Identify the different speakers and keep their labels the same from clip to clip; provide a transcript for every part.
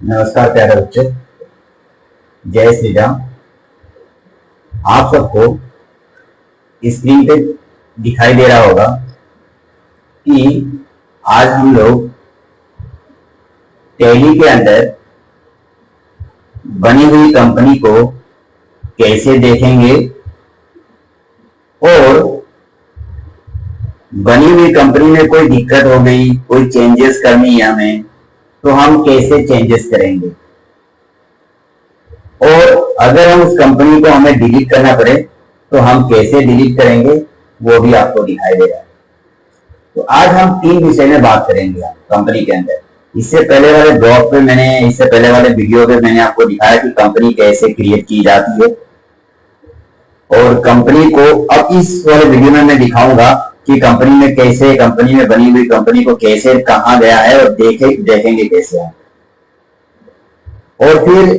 Speaker 1: नमस्कार प्यारे बच्चों, जय श्री राम। आप सबको स्क्रीन पे दिखाई दे रहा होगा कि आज हम लोग टैली के अंदर बनी हुई कंपनी को कैसे देखेंगे और बनी हुई कंपनी में कोई दिक्कत हो गई, कोई चेंजेस करनी है हमें, तो हम कैसे चेंजेस करेंगे, और अगर हम उस कंपनी को हमें डिलीट करना पड़े तो हम कैसे डिलीट करेंगे, वो भी आपको दिखाई दे रहा है। तो आज हम 3 विषय में बात करेंगे कंपनी के अंदर। इससे पहले वाले ब्लॉग पे इससे पहले वाले वीडियो पे मैंने आपको दिखाया कि कंपनी कैसे क्रिएट की जाती है, और कंपनी को अब इस वाले वीडियो में मैं दिखाऊंगा कि कंपनी में कैसे, कंपनी में बनी हुई कंपनी को कैसे कहा गया है और देखेंगे कैसे है। और फिर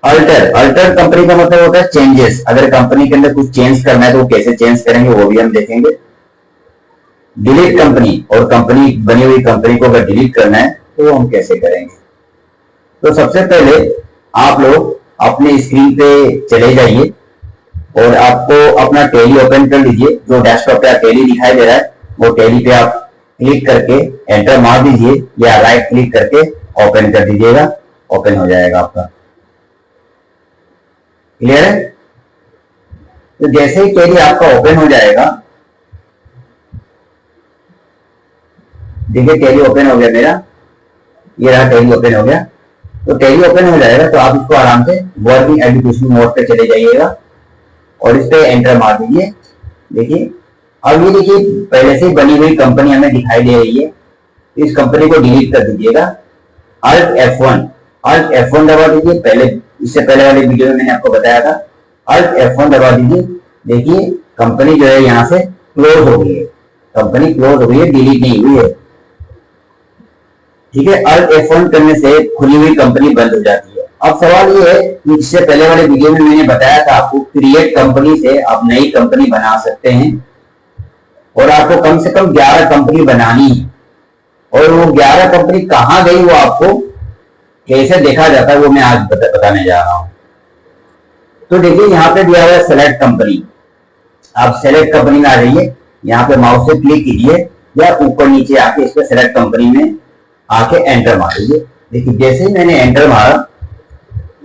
Speaker 1: अल्टर कंपनी का मतलब होता है चेंजेस। अगर कंपनी के अंदर कुछ चेंज करना है तो कैसे चेंज करेंगे वो भी हम देखेंगे। डिलीट कंपनी, और कंपनी बनी हुई कंपनी को अगर डिलीट करना है तो हम कैसे करेंगे। तो सबसे पहले आप लोग अपने स्क्रीन पे चले जाइए और आपको अपना टैली ओपन कर लीजिए। जो डेस्कटॉप पे टैली दिखाई दे रहा है वो टैली पे आप क्लिक करके एंटर मार दीजिए या राइट क्लिक करके ओपन कर दीजिएगा, ओपन हो जाएगा आपका। क्लियर है? तो जैसे ही टैली आपका ओपन हो जाएगा, देखिए टैली ओपन हो गया मेरा, ये रहा टैली ओपन हो गया। तो टैली ओपन हो जाएगा तो आप इसको आराम से वर्किंग एजुकेशन मोड पे चले जाइएगा और इस पे एंटर मार दीजिए। देखिए अब ये देखिए पहले से बनी हुई कंपनी हमें दिखाई दे रही है। इस कंपनी को डिलीट कर दीजिएगा। Alt F1 दबा दीजिए। इससे पहले वाले वीडियो में मैंने आपको बताया था, Alt F1 दबा दीजिए। देखिए कंपनी जो है यहाँ से क्लोज हो गई है, कंपनी क्लोज हो गई है, डिलीट नहीं हुई है। ठीक है, Alt F1 करने से खुली हुई कंपनी बंद हो जाती है। अब सवाल ये है कि इससे पहले वाले वीडियो में मैंने बताया था आपको क्रिएट कंपनी से आप नई कंपनी बना सकते हैं, और आपको कम से कम 11 कंपनी बनानी है। और वो 11 कंपनी कहां गई वो आपको कैसे देखा जाता है वो मैं आज बताने जा रहा हूं। तो देखिए यहाँ पे दिया हुआ है सेलेक्ट कंपनी। आप सेलेक्ट कंपनी में आ जाइए, यहाँ पे माउस से क्लिक कीजिए या ऊपर नीचे आके इस पे सेलेक्ट कंपनी में आके एंटर मार दीजिए। देखिए जैसे ही मैंने एंटर मारा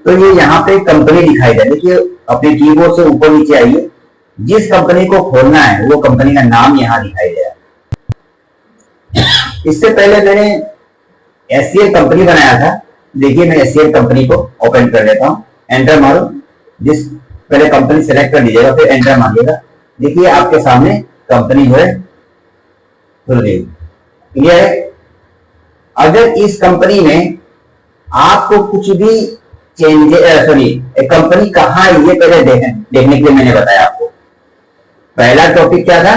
Speaker 1: तो ये यहाँ पे कंपनी दिखाई दे। देखिए अपने कीबोर्ड से ऊपर नीचे आइए, जिस कंपनी को खोलना है वो कंपनी का नाम यहाँ दिखाई दे रहा है। इससे पहले मैंने एससीएल कंपनी बनाया था। देखिए मैं एससीएल कंपनी को ओपन कर लेता हूँ, एंटर मारो। जिस पहले कंपनी सेलेक्ट कर लीजिएगा, फिर एंटर मारिएगा। देखिए आपके सामने कंपनी जो है खुल गई। क्लियर है? अगर इस कंपनी में आपको कुछ भी कंपनी कहाँ है ये पहले देखने के लिए मैंने बताया आपको। पहला टॉपिक क्या था?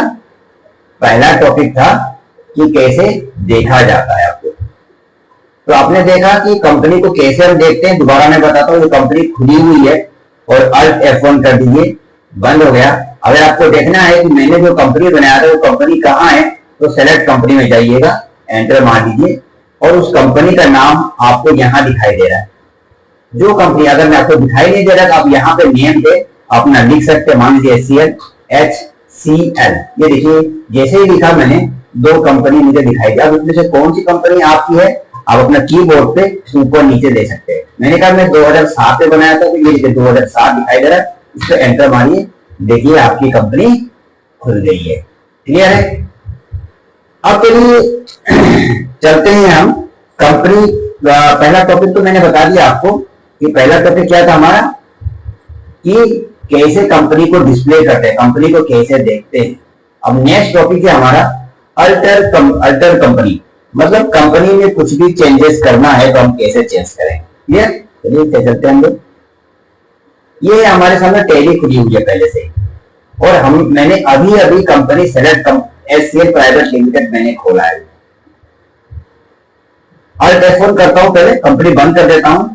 Speaker 1: पहला टॉपिक था कि कैसे देखा जाता है आपको। तो आपने देखा कि कंपनी को कैसे हम देखते हैं। दोबारा मैं बताता हूँ, ये कंपनी खुली हुई है और Alt F1 कर दीजिए, बंद हो गया। अगर आपको देखना है कि मैंने जो कंपनी बनाया था वो कंपनी कहाँ है, तो सेलेक्ट कंपनी में जाइएगा, एंटर मार दीजिए और उस कंपनी का नाम आपको यहाँ दिखाई दे रहा है। जो कंपनी अगर मैं आपको दिखाई नहीं दे रहा तो आप यहाँ पे नेम पे अपना लिख सकते हैं। मान लीजिए HCL। ये देखिए जैसे ही लिखा मैंने, 2 कंपनी मुझे दिखाई दी। अब इसमें से कौन सी कंपनी आपकी है आप अपना कीबोर्ड पे ऊपर नीचे दे सकते हैं। मैंने कहा मैं 2007 में बनाया था, तो ये देखिए 2007 दिखाई दे रहा है। इस पर एंटर मारिए, देखिए आपकी कंपनी खुल गई है। क्लियर है? अब चलिए चलते हैं हम कंपनी। पहला टॉपिक तो मैंने बता दिया आपको कि पहला टॉपिक क्या था हमारा, कि कैसे कंपनी को डिस्प्ले करते हैं, कंपनी को कैसे देखते हैं। अब नेक्स्ट टॉपिक है हमारा अल्टर कंपनी। मतलब कंपनी में कुछ भी चेंजेस करना है तो हम कैसे चेंज करें। क्लियर? चलिए चलते हैं हम लोग। ये हमारे सामने टैली खुली हुई है पहले से, और मैंने अभी company select SCL private limited मैंने खोला है। Alt F1 करता हूं, पहले कंपनी बंद कर देता हूं।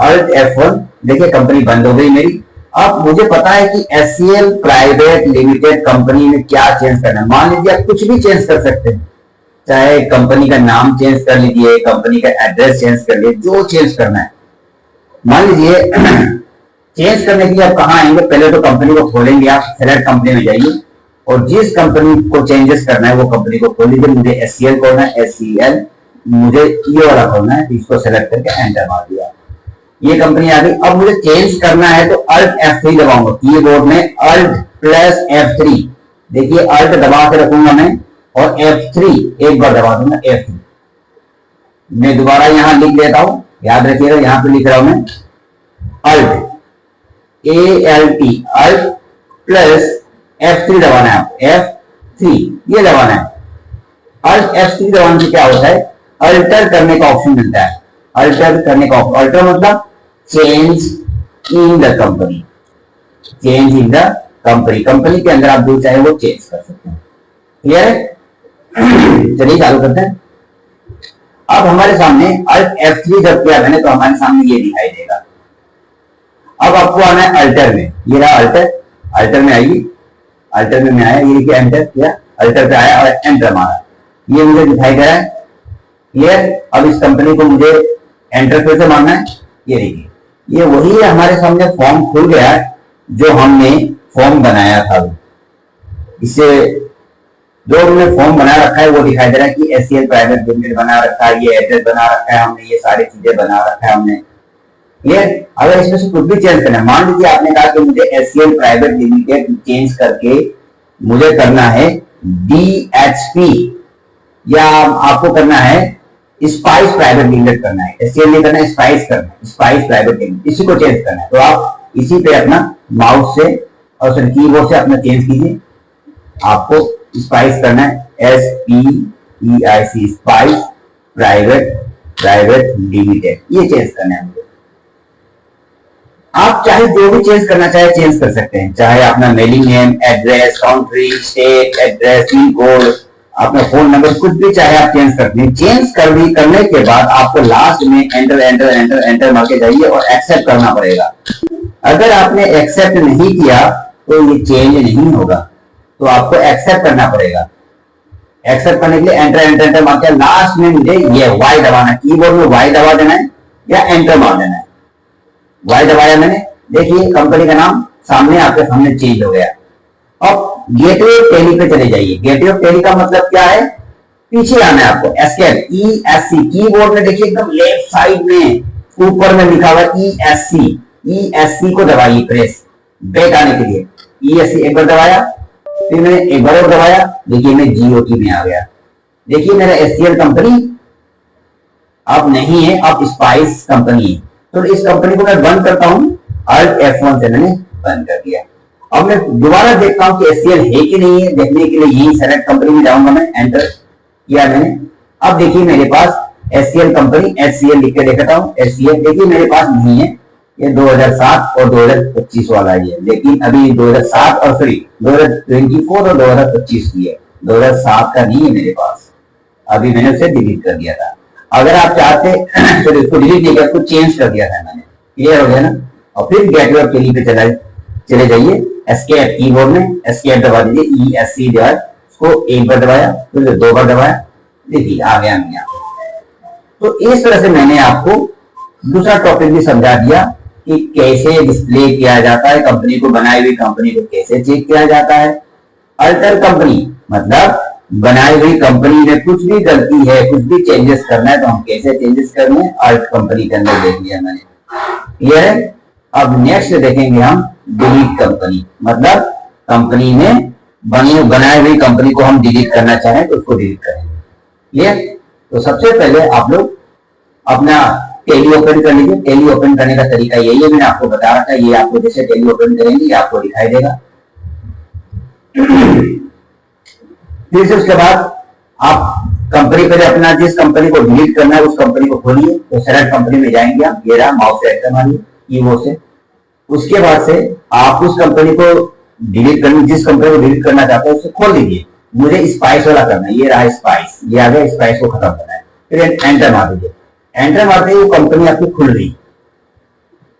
Speaker 1: Alt F1, देखिए कंपनी बंद हो गई मेरी। अब मुझे पता है कि एससीएल प्राइवेट लिमिटेड कंपनी में क्या चेंज करना है। मान लीजिए आप कुछ भी चेंज कर सकते हैं। चाहे कंपनी का नाम चेंज कर लीजिए, कंपनी का एड्रेस चेंज कर लीजिए, जो चेंज करना है। मान लीजिए चेंज करने के लिए आप कहाँ आएंगे, पहले तो कंपनी को खोलेंगे, आप सेलेक्ट कंपनी में जाइए और जिस कंपनी को चेंजेस करना है वो कंपनी को खोल लीजिए। मुझे SCL खोलना है, SCL मुझे ये वाला खोलना है, इसको सेलेक्ट करके एंटर मार दिया, ये कंपनी आ गई। अब मुझे चेंज करना है तो Alt F3 दबाऊंगा कीबोर्ड में, Alt प्लस F3। देखिए Alt दबा के रखूंगा मैं और F3 एक बार दबा दूंगा, F3। मैं दोबारा यहां लिख देता हूं, याद रखिएगा यहां पे लिख रहा हूं मैं Alt Alt प्लस F3 दबाना है, F3 ये दबाना है। Alt F3 दबाने से क्या होता है, अल्टर करने का ऑप्शन मिलता है। अल्टर करने का ऑप्शन, अल्टर मतलब change in the company, change in the company, company के अंदर आप जो चाहे वो चेंज कर सकते हैं। क्लियर है? चलिए चालू करते हैं। अब हमारे सामने Alt F3 जब किया मैंने तो हमारे सामने ये दिखाई देगा। अब आपको आना है अल्टर में, ये रहा अल्टर, अल्टर में आइए, अल्टर में आया, ये देखिए एंटर किया, अल्टर पे आया और एंटर मारा, ये मुझे दिखाई दे रहा है। क्लियर? अब इस कंपनी को मुझे एंटर फिर से मारना है, ये देखिए ये वही है, हमारे सामने फॉर्म खुल गया है जो हमने फॉर्म बनाया था। इससे जो हमने फॉर्म बना रखा है वो दिखाई दे रहा है कि SCL प्राइवेट लिमिटेड बना रखा है, ये एड्रेस बना रखा है हमने, ये सारी चीजें बना रखा है हमने। क्लियर? अगर इसमें से कुछ भी चेंज करना है, मान लीजिए आपने कहा कि मुझे SCL प्राइवेट लिमिटेड चेंज करके मुझे करना है DHP, या आपको करना है स्पाइस प्राइवेट लिमिटेड करना है, SCL नहीं करना है, स्पाइस करना है, स्पाइस प्राइवेट लिमिटेड, इसी को चेंज करना है। तो आप इसी पे अपना माउस से और फिर कीबोर्ड से अपना चेंज कीजिए। आपको स्पाइस करना है, SPEIC, स्पाइस प्राइवेट लिमिटेड, ये चेंज करना है मुझे। आप चाहे जो भी चेंज करना चाहे चेंज कर सकते हैं, चाहे अपना mailing name, address, country, state, address, pin code, अपना फोन नंबर, कुछ भी चाहे आप चेंज करते हैं। चेंज करने के बाद आपको लास्ट में एंटर एंटर एंटर एंटर मार के जाइए और एक्सेप्ट करना पड़ेगा। अगर आपने एक्सेप्ट नहीं किया तो ये चेंज नहीं होगा, तो आपको एक्सेप्ट करना पड़ेगा। एक्सेप्ट करने के लिए एंटर एंटर एंटर मार के लास्ट में मुझे ये Y दबाना है, कीबोर्ड में Y दबा देना है या एंटर मार देना है। Y दबाया मैंने, देखिए कंपनी का नाम सामने आपके सामने चेंज हो गया। अब गेटवे ऑफ टेली पे चले जाइए। गेटवे ऑफ टेली का मतलब क्या है, पीछे आना है आपको, एस्केप ESC, कीबोर्ड में देखिए एकदम लेफ्ट साइड में ऊपर में लिखा हुआ ESC को दबाइए, प्रेस बैक आने के लिए ESC एक बार दबाया, फिर मैंने एक बार और दबाया, देखिए मैं GOT में आ गया। देखिए मेरा SCL कंपनी अब नहीं है, अब स्पाइस कंपनी है। तो इस कंपनी को मैं बंद करता हूं, Alt F1 से मैंने बंद कर दिया। अब मैं दोबारा देखता हूं कि SCL है कि नहीं है, देखने के लिए यही सेलेक्ट कंपनी में जाऊंगा, मैं एंटर किया मैंने। अब देखिए मेरे पास SCL कंपनी SCL लिख के देखता हूं, SCL देखिए मेरे पास नहीं है, ये 2007 और 2025 वाला है, लेकिन अभी 2007 और सॉरी 2024 और 2025 की है, 2007 का नहीं है मेरे पास, अभी मैंने उसे डिलीट कर दिया था। अगर आप चाहते तो इसको डिलीट नहीं किया, उसको चेंज कर दिया था मैंने। क्लियर हो गया ना? और फिर गेटवे ऑफ टेली पे चले जाइए, एस्केप कीबोर्ड में एस्केप दबा दीजिए, ESC जो है उसको एक बार दबाया, फिर दो बार दबाया, देखिए आ गया मैं यहाँ। तो इस तरह से मैंने आपको दूसरा टॉपिक भी समझा दिया कि कैसे डिस्प्ले किया जाता है, कंपनी को बनाई हुई कंपनी को कैसे चेक किया जाता है। अल्टर कंपनी मतलब बनाई हुई कंपनी में कुछ भी गलती है, कुछ भी चेंजेस करना है तो हम कैसे चेंजेस करने हैं, अल्ट कंपनी के अंदर देख लिया मैंने। क्लियर है? अब नेक्स्ट देखेंगे हम डिलीट कंपनी, मतलब कंपनी में बनाई हुई कंपनी को हम डिलीट करना चाहें तो उसको डिलीट करेंगे। क्लियर? तो सबसे पहले आप लोग अपना टेली ओपन कर लीजिए। टेली ओपन करने का तरीका यही है, मैंने आपको बता रखा है, ये आपको जैसे टेली ओपन करेंगे ये आपको दिखाई देगा। फिर से उसके बाद आप कंपनी पे अपना जिस कंपनी को डिलीट करना है उस कंपनी को खोलिए, तो सेलेक्ट कंपनी में जाएंगे आप, ये रहा, माउस से एंटर मारिए कीबोर्ड से। उसके बाद से आप उस कंपनी को डिलीट करनी, जिस कंपनी को डिलीट करना चाहते हैं उसे खोल लीजिए। मुझे स्पाइस वाला करना है, ये रहा स्पाइस, ये आ गया, स्पाइस को खत्म करना है। फिर एंटर मार दीजिए, एंटर मारते ही वो कंपनी आपकी खुल गई।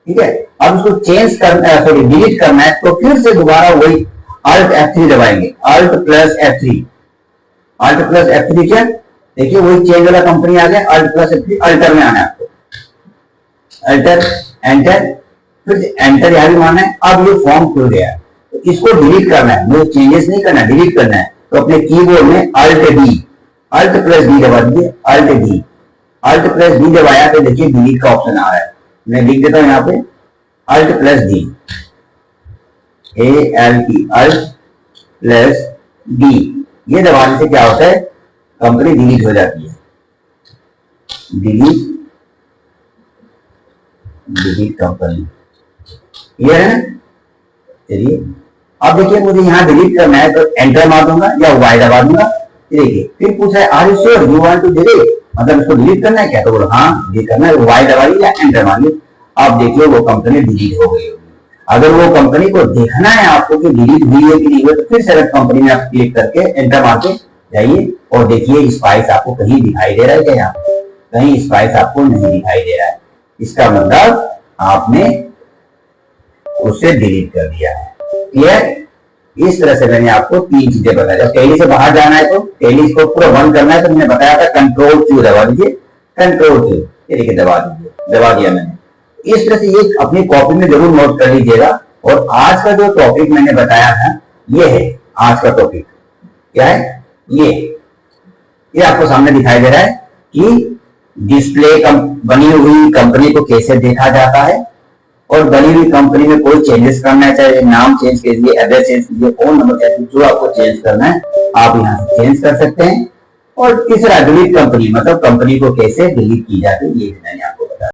Speaker 1: ठीक है? अब उसको चेंज करना है, सॉरी डिलीट करना है, तो फिर से दोबारा वही Alt F3 दबाएंगे, Alt प्लस F3 क्या देखिए वही चेंज वाला कंपनी आ गया, अल्ट प्लस अल्टर में आना है आपको, अल्टर एंटर, फिर एंटर यहां भी मारना है। अब ये फॉर्म खुल गया, तो इसको डिलीट करना है, मुझे चेंजेस नहीं करना, डिलीट करना है। तो अपने कीबोर्ड में Alt D, Alt plus D दबा दीजिए, Alt D, Alt plus D दबाया तो देखिए डिलीट का ऑप्शन आ रहा है। मैं लिख देता हूं यहाँ पे Alt plus D, ALT, Alt plus D. ये दबाने से क्या होता है, कंपनी डिलीट हो जाती है, डिलीट, डिलीट कंपनी, ये है ना। चलिए अब देखिए मुझे यहाँ डिलीट करना है, तो एंटर मार दूंगा या वाई दबा दूंगा। देखिए फिर पूछा है are you sure you want to delete, मतलब इसको डिलीट करना है क्या, तो बोलो हाँ डिलीट करना है, वाई दबाइए या एंटर मारिए। आप देखिए वो कंपनी डिलीट हो गई होगी। अगर वो कंपनी को देखना है आपको कि डिलीट हुई है कि नहीं हुई, तो फिर सेलेक्ट कंपनी में आप क्लिक करके एंटर मार के जाइए और देखिए स्पाइस आपको कहीं दिखाई दे रहा है क्या, यहाँ कहीं स्पाइस आपको नहीं दिखाई दे रहा है, इसका मतलब आपने उसे डिलीट कर दिया है। क्लियर? इस तरह से मैंने आपको 3 चीजें बताई। जब टैली से बाहर जाना है तो टैली को पूरा बंद करना है, तो मैंने बताया था कंट्रोल Q दबा दीजिए, कंट्रोल Q, ये देखिए दबा दीजिए, दबा दिया मैंने। इस तरह से ये अपनी कॉपी में जरूर नोट कर लीजिएगा। और आज का जो टॉपिक मैंने बताया था ये है आज का टॉपिक, क्या है ये आपको सामने दिखाई दे रहा है कि डिस्प्ले बनी हुई कंपनी को कैसे देखा जाता है, और बनी हुई कंपनी में कोई चेंजेस करना है, चाहे नाम चेंज कीजिए, एड्रेस चेंज कीजिए, फोन नंबर चेंज, जो आपको चेंज करना है आप यहाँ से चेंज कर सकते हैं। और तीसरा डिलीट कंपनी, मतलब कंपनी को कैसे डिलीट की जाती है, ये मैंने आपको